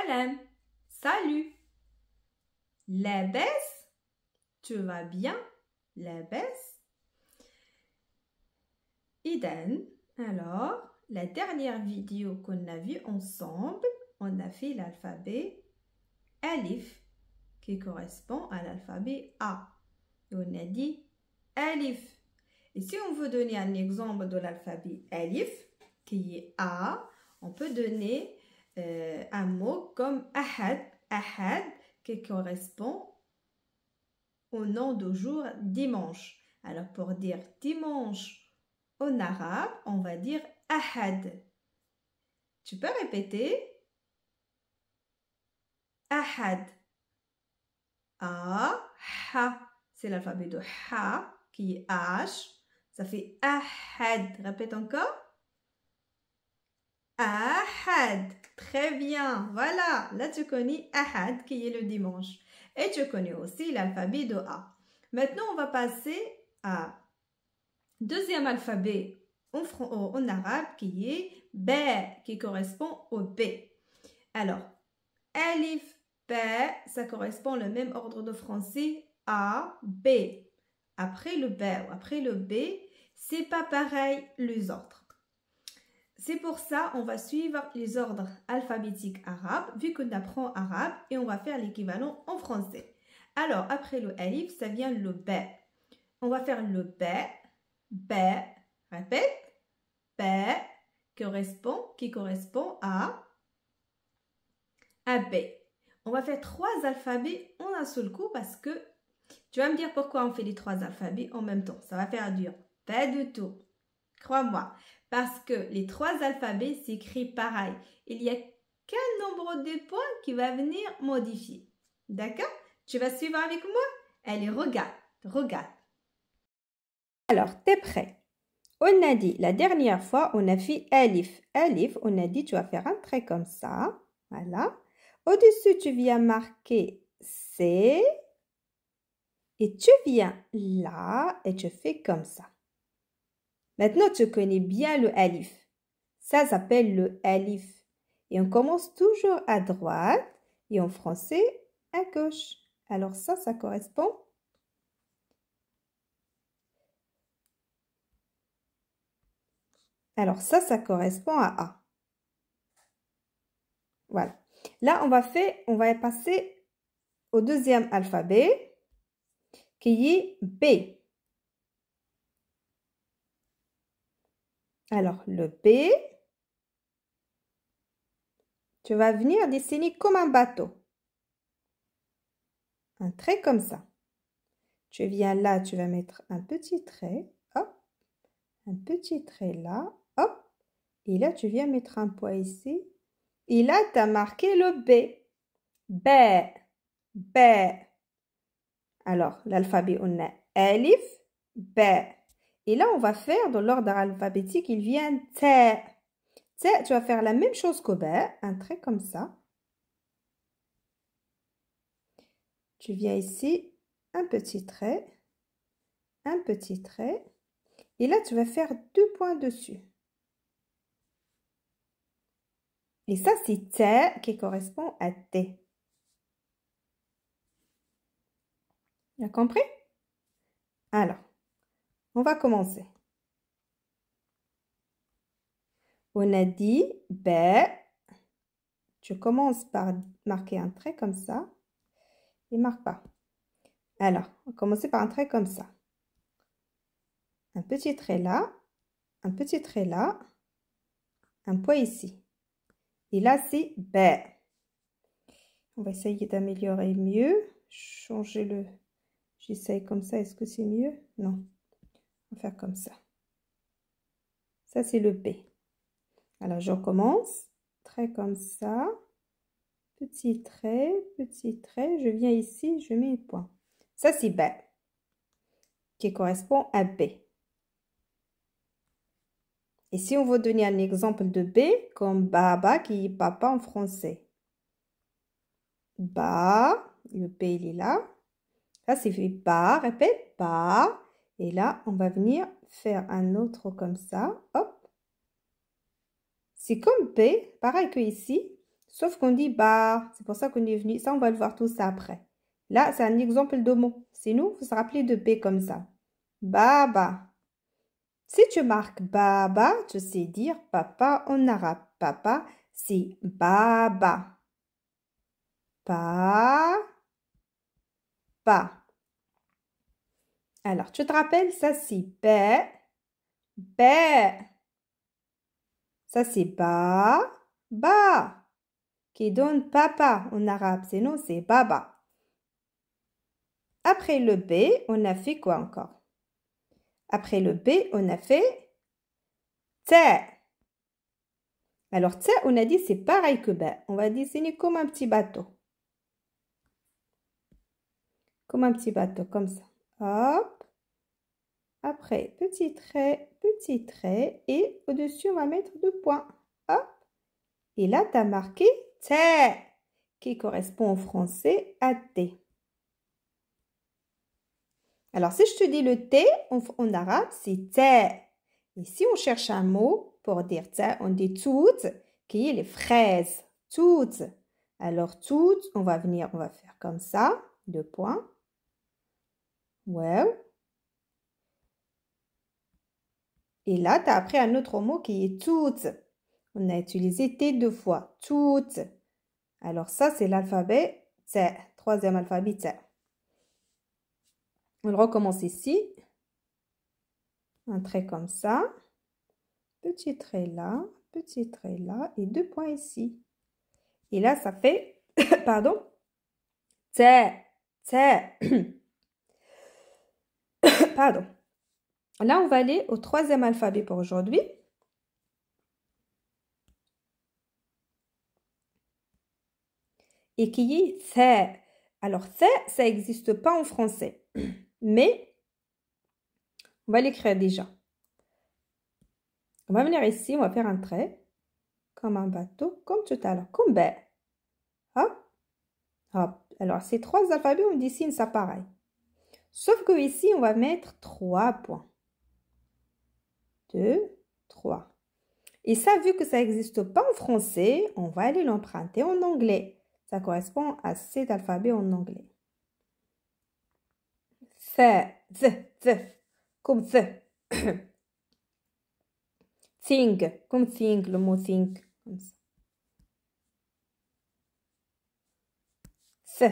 salam. Salut. لاباس. Tu vas bien. لاباس. Iden. Alors, la dernière vidéo qu'on a vue ensemble, on a fait l'alphabet Alif qui correspond à l'alphabet A. Et on a dit Alif. Et si on veut donner un exemple de l'alphabet Alif, qui est A, on peut donner un mot comme Ahad. Ahad qui correspond au nom du jour dimanche. Alors pour dire dimanche en arabe, on va dire Ahad. Tu peux répéter? Ahad. A, Ha. C'est l'alphabet de Ha qui est H. Ça fait Ahad. Répète encore. Ahad. Très bien. Voilà. Là, tu connais Ahad qui est le dimanche. Et tu connais aussi l'alphabet de A. Maintenant, on va passer à deuxième alphabet en arabe qui est B, qui correspond au B. Alors, Alif, B, ça correspond au même ordre de français A, B. Après le B ou après le B, c'est pas pareil les ordres. C'est pour ça on va suivre les ordres alphabétiques arabes vu qu'on apprend arabe et on va faire l'équivalent en français. Alors, après le alif, ça vient le B. On va faire le B, B, répète, B, qui correspond à B. On va faire trois alphabets en un seul coup parce que tu vas me dire pourquoi on fait les trois alphabets en même temps. Ça va faire dur. Pas du tout. Crois-moi. Parce que les trois alphabets s'écrivent pareil. Il n'y a qu'un nombre de points qui va venir modifier. D'accord? Tu vas suivre avec moi? Allez, regarde. Regarde. Alors, t'es prêt? On a dit, la dernière fois, on a fait Alif. Alif, on a dit, tu vas faire un trait comme ça. Voilà. Au-dessus, tu viens marquer C. Et tu viens là et tu fais comme ça. Maintenant, tu connais bien le alif. Ça s'appelle le alif. Et on commence toujours à droite et en français à gauche. Alors ça correspond. Alors ça correspond à A. Voilà. Là, on va passer au deuxième alphabet qui est B. Alors, le B, tu vas venir dessiner comme un bateau. Un trait comme ça. Tu viens là, tu vas mettre un petit trait. Hop. Un petit trait là. Hop. Et là, tu viens mettre un point ici. Et là, tu as marqué le B. B. B. Alors, l'alphabet, on a Alif, B. Et là, on va faire, dans l'ordre alphabétique, il vient T. T, tu vas faire la même chose qu'au B, un trait comme ça. Tu viens ici, un petit trait. Et là, tu vas faire 2 points dessus. Et ça, c'est T qui correspond à T. Tu as compris? Alors, on va commencer. On a dit B. Tu commences par marquer un trait comme ça. Et marque pas. Alors, on va commencer par un trait comme ça. Un petit trait là. Un petit trait là. Un point ici. Et là, c'est B. On va essayer d'améliorer mieux. Changer le... J'essaye comme ça. Est-ce que c'est mieux? Non. On va faire comme ça. Ça, c'est le B. Alors, je recommence. Trait comme ça. Petit trait. Je viens ici, je mets un point. Ça, c'est B. Qui correspond à B. Et si on veut donner un exemple de B, comme Baba, qui est papa en français. Ba, le B, il est là. Ça, c'est fait ba, répète, ba. Et là, on va venir faire un autre comme ça. Hop. C'est comme B, pareil que ici. Sauf qu'on dit ba. C'est pour ça qu'on est venu. Ça, on va le voir tout ça après. Là, c'est un exemple de mot. C'est nous, vous vous rappelez de B comme ça. Baba. Si tu marques baba, tu sais dire papa en arabe. Papa, c'est baba. Papa. Alors, tu te rappelles, ça c'est ba. Ba. Ça c'est ba. Qui donne papa en arabe. Sinon, c'est baba. Après le B, on a fait quoi encore? Après le B, on a fait ta. Alors, ta, on a dit c'est pareil que ba. On va dessiner comme un petit bateau. Comme un petit bateau, comme ça. Hop. Après, petit trait. Et au-dessus, on va mettre 2 points. Hop. Et là, tu as marqué ta, qui correspond en français à T. Alors, si je te dis le T, en arabe, c'est ta. Et si on cherche un mot pour dire ta, on dit toutes, qui est les fraises. Toutes. Alors, toutes, on va faire comme ça, 2 points. Ouais. Et là, tu as appris un autre mot qui est toutes. On a utilisé T 2 fois. Toutes. Alors, ça, c'est l'alphabet T. Troisième alphabet T. On recommence ici. Un trait comme ça. Petit trait là et 2 points ici. Et là, ça fait, pardon, T. Pardon. Là, on va aller au troisième alphabet pour aujourd'hui. Et qui est T. Alors, T, ça n'existe pas en français. Mais, on va l'écrire déjà. On va venir ici, on va faire un trait. Comme un bateau, comme tout à l'heure. Comme B. Hop. Hop. Alors, ces 3 alphabets, on dessine ça pareil. Sauf que ici, on va mettre 3 points. 2, 3. Et ça, vu que ça n'existe pas en français, on va aller l'emprunter en anglais. Ça correspond à cet alphabet en anglais. The. Comme the. Think, comme think, le mot think. Comme ça. The.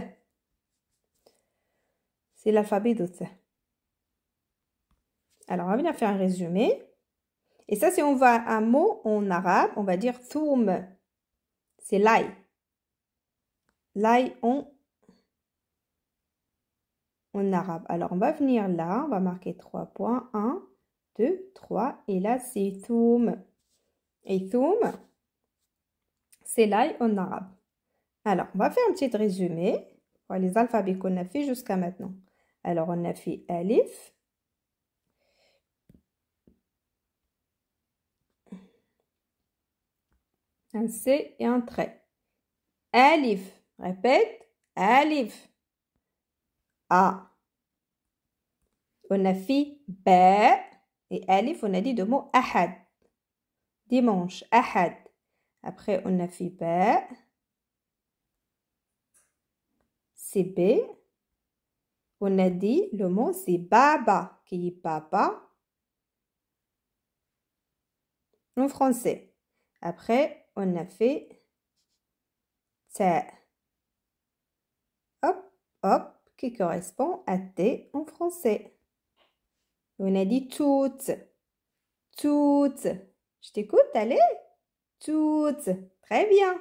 C'est l'alphabet de the. Alors, on va venir faire un résumé. Et ça, si on va un mot en arabe, on va dire thoum. C'est l'ail. L'ail en arabe. Alors, on va venir là. On va marquer 3 points. 1, 2, 3. Et là, c'est thoum. Et thoum, c'est l'ail en arabe. Alors, on va faire un petit résumé pour les alphabets qu'on a fait jusqu'à maintenant. Alors, on a fait alif. Un C et un trait. Alif. Répète. Alif. A. On a fait B. Et alif, on a dit 2 mots ahad. Dimanche. Ahad. Après, on a fait B. C'est B. On a dit le mot, c'est baba, qui est papa en français. Après, on a fait ta. Hop, qui correspond à T en français. On a dit toutes. Je t'écoute, allez. Toutes. Très bien.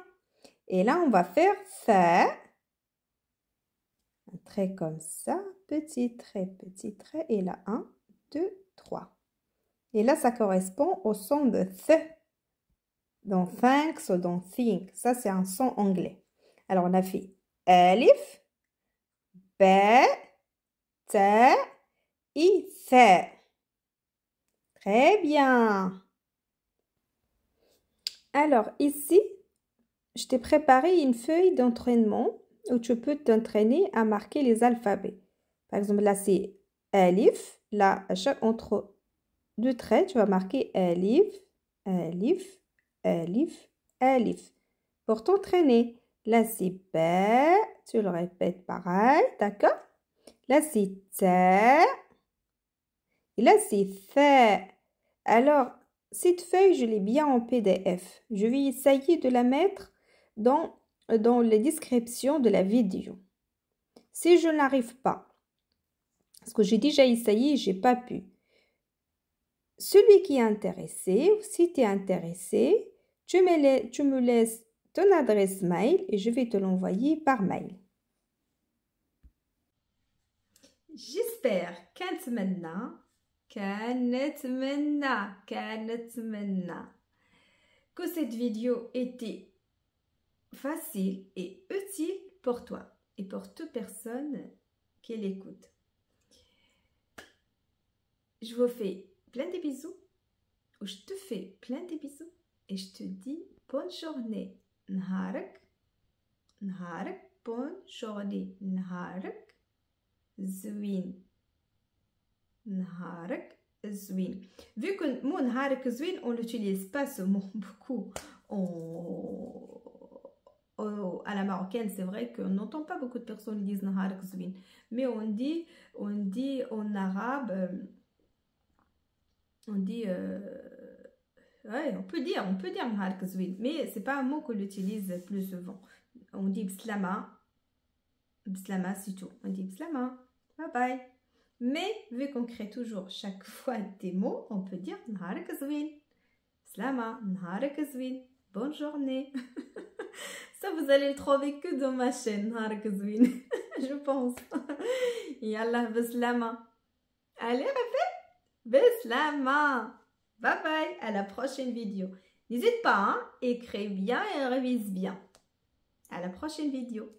Et là, on va faire ça. Un trait comme ça. Petit trait. Et là, 1, 2, 3. Et là, ça correspond au son de th. Dans thanks ou dans think. Ça, c'est un son anglais. Alors, on a fait alif, b, ta, et tha. Très bien. Alors, ici, je t'ai préparé une feuille d'entraînement où tu peux t'entraîner à marquer les alphabets. Par exemple, là, c'est alif. Là, entre 2 traits, tu vas marquer alif. pour t'entraîner. Là, c'est ba. Tu le répètes pareil, d'accord? Là, c'est ta. Et là, c'est fa. Alors, cette feuille, je l'ai bien en PDF. Je vais essayer de la mettre dans la description de la vidéo. Si je n'arrive pas, parce que j'ai déjà essayé, j'ai pas pu. Celui qui est intéressé, si tu es intéressé, tu me laisses ton adresse mail et je vais te l'envoyer par mail. J'espère que cette vidéo était facile et utile pour toi et pour toute personne qui l'écoute. Je vous fais plein de bisous, ou je te fais plein de bisous et je te dis bonne journée. نهارك bonne journée. نهارك زوين. نهارك زوين. Vu que mon نهارك زوين, on n'utilise pas ce mot beaucoup à la marocaine. C'est vrai qu'on n'entend pas beaucoup de personnes qui disent نهارك زوين, mais on dit en arabe, ouais, on peut dire نهارك زوين, mais c'est pas un mot qu'on utilise plus souvent. On dit bslama, c'est tout. On dit bslama, bye bye. Mais vu qu'on crée toujours chaque fois des mots, on peut dire نهارك زوين, bslama, نهارك زوين, bonne journée. Ça, vous allez le trouver que dans ma chaîne نهارك زوين, je pense. Yallah, bslama. Allez, répète. Beslama. Bye bye, à la prochaine vidéo. N'hésite pas, hein, écris bien et révise bien. À la prochaine vidéo.